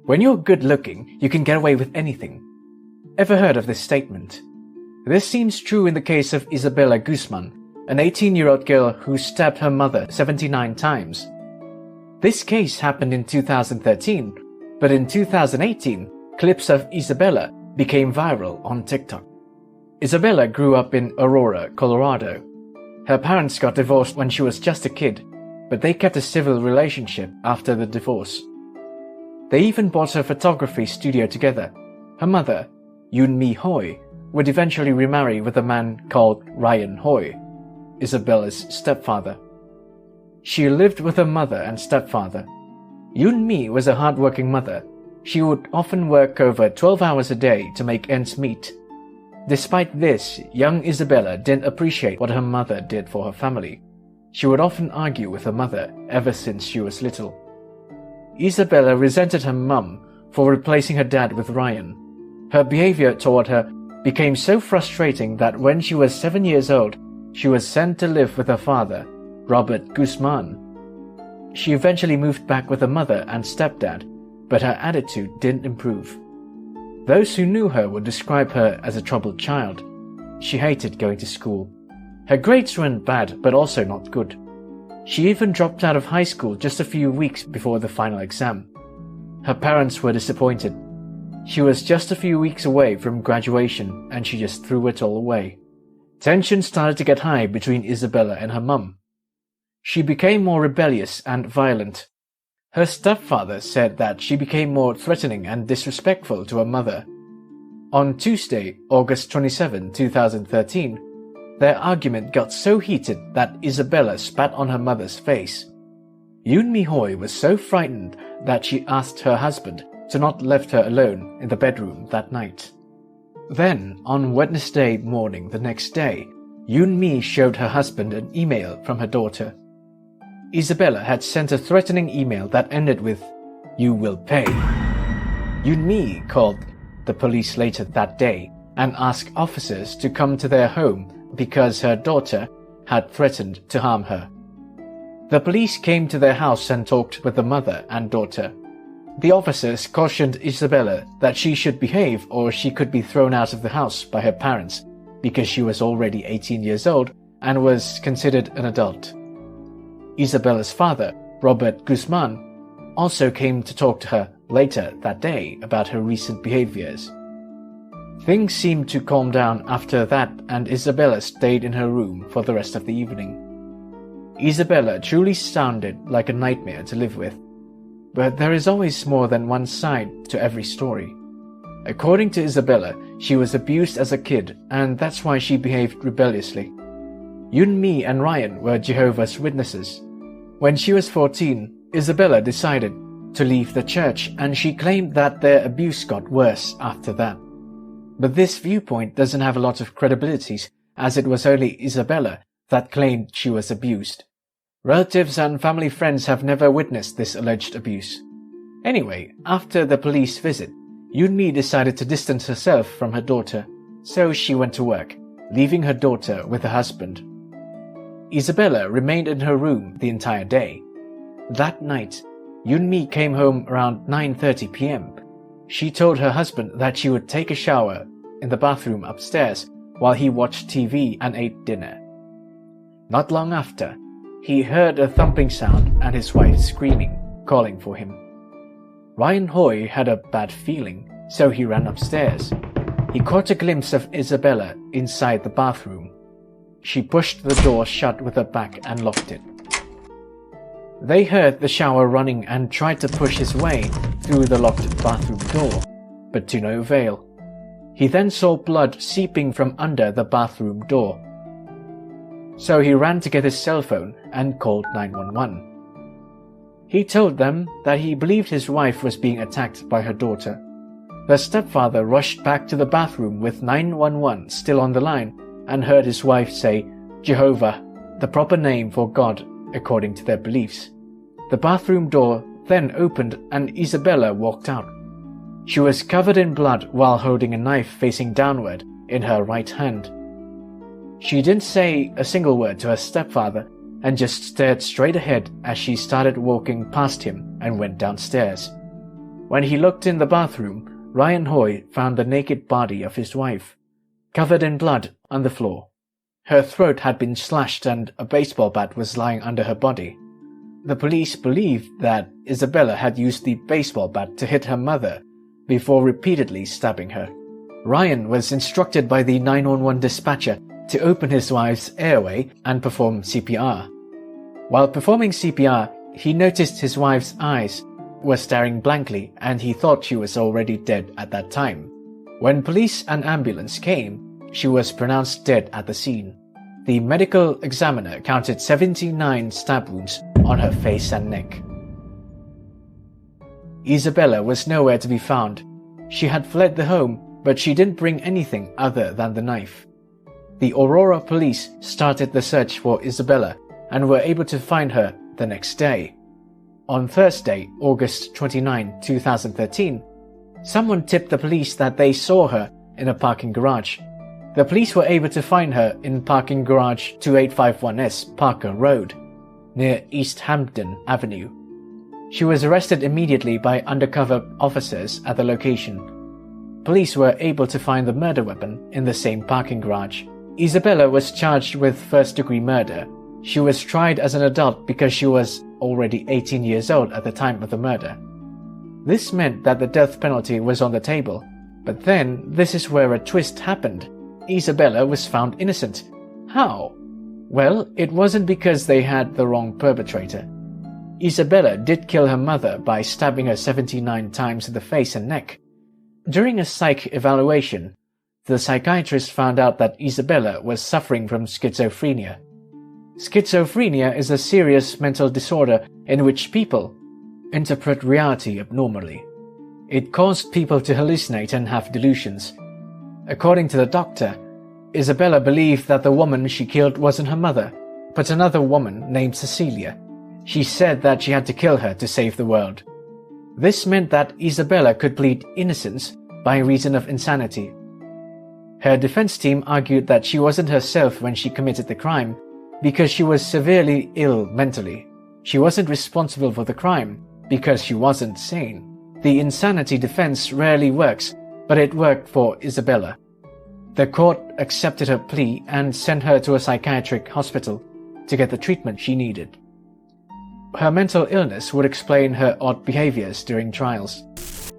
When you're good looking, you can get away with anything. Ever heard of this statement? This seems true in the case of Isabella Guzman, an 18-year-old girl who stabbed her mother 79 times. This case happened in 2013, but in 2018, clips of Isabella became viral on TikTok. Isabella grew up in Aurora, Colorado. Her parents got divorced when she was just a kid, but they kept a civil relationship after the divorce. They even bought a photography studio together. Her mother, Yoon-mi Hoi, would eventually remarry with a man called Ryan Hoi, Isabella's stepfather. She lived with her mother and stepfather. Yoon-mi was a hard-working mother. She would often work over 12 hours a day to make ends meet. Despite this, young Isabella didn't appreciate what her mother did for her family. She would often argue with her mother ever since she was little. Isabella resented her mum for replacing her dad with Ryan. Her behavior toward her became so frustrating that when she was 7 years old, she was sent to live with her father, Robert Guzman. She eventually moved back with her mother and stepdad, but her attitude didn't improve. Those who knew her would describe her as a troubled child. She hated going to school. Her grades weren't bad, but also not good. She even dropped out of high school just a few weeks before the final exam. Her parents were disappointed. She was just a few weeks away from graduation and she just threw it all away. Tension started to get high between Isabella and her mum. She became more rebellious and violent. Her stepfather said that she became more threatening and disrespectful to her mother. On Tuesday, August 27, 2013, their argument got so heated that Isabella spat on her mother's face. Yoon-mi Hoi was so frightened that she asked her husband to not leave her alone in the bedroom that night. Then, on Wednesday morning the next day, Yoon-mi showed her husband an email from her daughter. Isabella had sent a threatening email that ended with, "You will pay." Yoon-mi called the police later that day and asked officers to come to their home because her daughter had threatened to harm her. The police came to their house and talked with the mother and daughter. The officers cautioned Isabella that she should behave or she could be thrown out of the house by her parents because she was already 18 years old and was considered an adult. Isabella's father, Robert Guzman, also came to talk to her later that day about her recent behaviors. Things seemed to calm down after that and Isabella stayed in her room for the rest of the evening. Isabella truly sounded like a nightmare to live with. But there is always more than one side to every story. According to Isabella, she was abused as a kid and that's why she behaved rebelliously. Yoon-mi and Ryan were Jehovah's Witnesses. When she was 14, Isabella decided to leave the church and she claimed that their abuse got worse after that. But this viewpoint doesn't have a lot of credibility as it was only Isabella that claimed she was abused. Relatives and family friends have never witnessed this alleged abuse. Anyway, after the police visit, Yoon-mi decided to distance herself from her daughter, so she went to work, leaving her daughter with her husband. Isabella remained in her room the entire day. That night, Yoon-mi came home around 9:30 p.m. She told her husband that she would take a shower in the bathroom upstairs while he watched TV and ate dinner. Not long after, he heard a thumping sound and his wife screaming, calling for him. Ryan Hoi had a bad feeling, so he ran upstairs. He caught a glimpse of Isabella inside the bathroom. She pushed the door shut with her back and locked it. They heard the shower running and tried to push his way through the locked bathroom door, but to no avail. He then saw blood seeping from under the bathroom door. So he ran to get his cell phone and called 911. He told them that he believed his wife was being attacked by her daughter. The stepfather rushed back to the bathroom with 911 still on the line and heard his wife say, "Jehovah," the proper name for God according to their beliefs. The bathroom door then opened and Isabella walked out. She was covered in blood while holding a knife facing downward in her right hand. She didn't say a single word to her stepfather and just stared straight ahead as she started walking past him and went downstairs. When he looked in the bathroom, Ryan Hoy found the naked body of his wife, covered in blood on the floor. Her throat had been slashed and a baseball bat was lying under her body. The police believed that Isabella had used the baseball bat to hit her mother before repeatedly stabbing her. Ryan was instructed by the 911 dispatcher to open his wife's airway and perform CPR. While performing CPR, he noticed his wife's eyes were staring blankly and he thought she was already dead at that time. When police and ambulance came, she was pronounced dead at the scene. The medical examiner counted 79 stab wounds on her face and neck. Isabella was nowhere to be found. She had fled the home, but she didn't bring anything other than the knife. The Aurora police started the search for Isabella and were able to find her the next day. On Thursday, August 29, 2013, someone tipped the police that they saw her in a parking garage. The police were able to find her in parking garage 2851S Parker Road, near East Hampden Avenue. She was arrested immediately by undercover officers at the location. Police were able to find the murder weapon in the same parking garage. Isabella was charged with first-degree murder. She was tried as an adult because she was already 18 years old at the time of the murder. This meant that the death penalty was on the table, but then this is where a twist happened. Isabella was found innocent. How? Well, it wasn't because they had the wrong perpetrator. Isabella did kill her mother by stabbing her 79 times in the face and neck. During a psych evaluation, the psychiatrist found out that Isabella was suffering from schizophrenia. Schizophrenia is a serious mental disorder in which people interpret reality abnormally. It caused people to hallucinate and have delusions. According to the doctor, Isabella believed that the woman she killed wasn't her mother, but another woman named Cecilia. She said that she had to kill her to save the world. This meant that Isabella could plead innocence by reason of insanity. Her defense team argued that she wasn't herself when she committed the crime because she was severely ill mentally. She wasn't responsible for the crime because she wasn't sane. The insanity defense rarely works, but it worked for Isabella. The court accepted her plea and sent her to a psychiatric hospital to get the treatment she needed. Her mental illness would explain her odd behaviors during trials.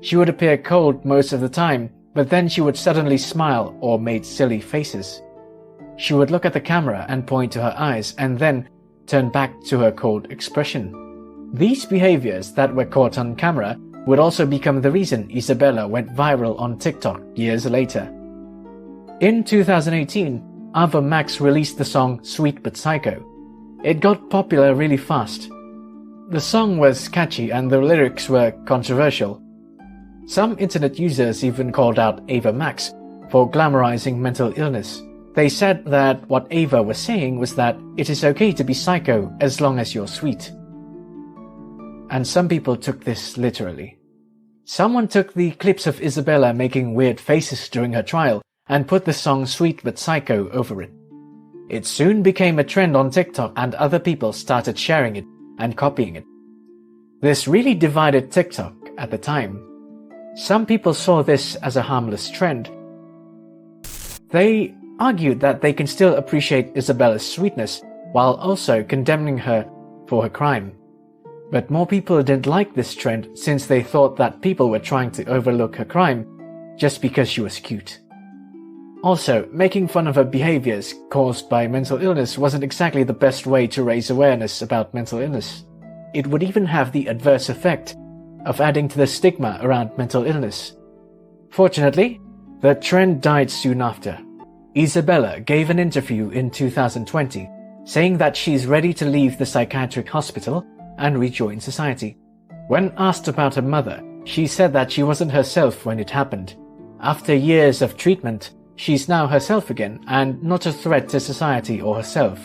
She would appear cold most of the time, but then she would suddenly smile or make silly faces. She would look at the camera and point to her eyes and then turn back to her cold expression. These behaviors that were caught on camera would also become the reason Isabella went viral on TikTok years later. In 2018, Ava Max released the song Sweet But Psycho. It got popular really fast. The song was catchy and the lyrics were controversial. Some internet users even called out Ava Max for glamorizing mental illness. They said that what Ava was saying was that it is okay to be psycho as long as you're sweet. And some people took this literally. Someone took the clips of Isabella making weird faces during her trial and put the song Sweet But Psycho over it. It soon became a trend on TikTok and other people started sharing it and copying it. This really divided TikTok at the time. Some people saw this as a harmless trend. They argued that they can still appreciate Isabella's sweetness while also condemning her for her crime. But more people didn't like this trend since they thought that people were trying to overlook her crime just because she was cute. Also, making fun of her behaviors caused by mental illness wasn't exactly the best way to raise awareness about mental illness. It would even have the adverse effect of adding to the stigma around mental illness. Fortunately, the trend died soon after. Isabella gave an interview in 2020 saying that she's ready to leave the psychiatric hospital and rejoin society. When asked about her mother, she said that she wasn't herself when it happened. After years of treatment, she's now herself again and not a threat to society or herself.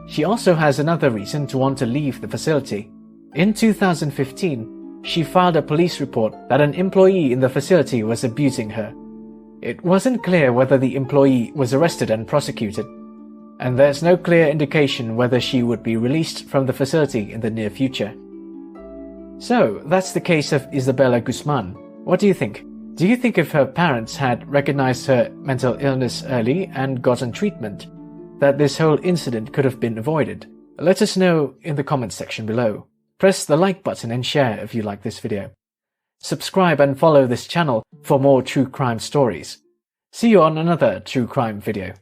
She also has another reason to want to leave the facility. In 2015, she filed a police report that an employee in the facility was abusing her. It wasn't clear whether the employee was arrested and prosecuted, and there's no clear indication whether she would be released from the facility in the near future. So, that's the case of Isabella Guzman. What do you think? Do you think if her parents had recognized her mental illness early and gotten treatment, that this whole incident could have been avoided? Let us know in the comments section below. Press the like button and share if you like this video. Subscribe and follow this channel for more true crime stories. See you on another true crime video.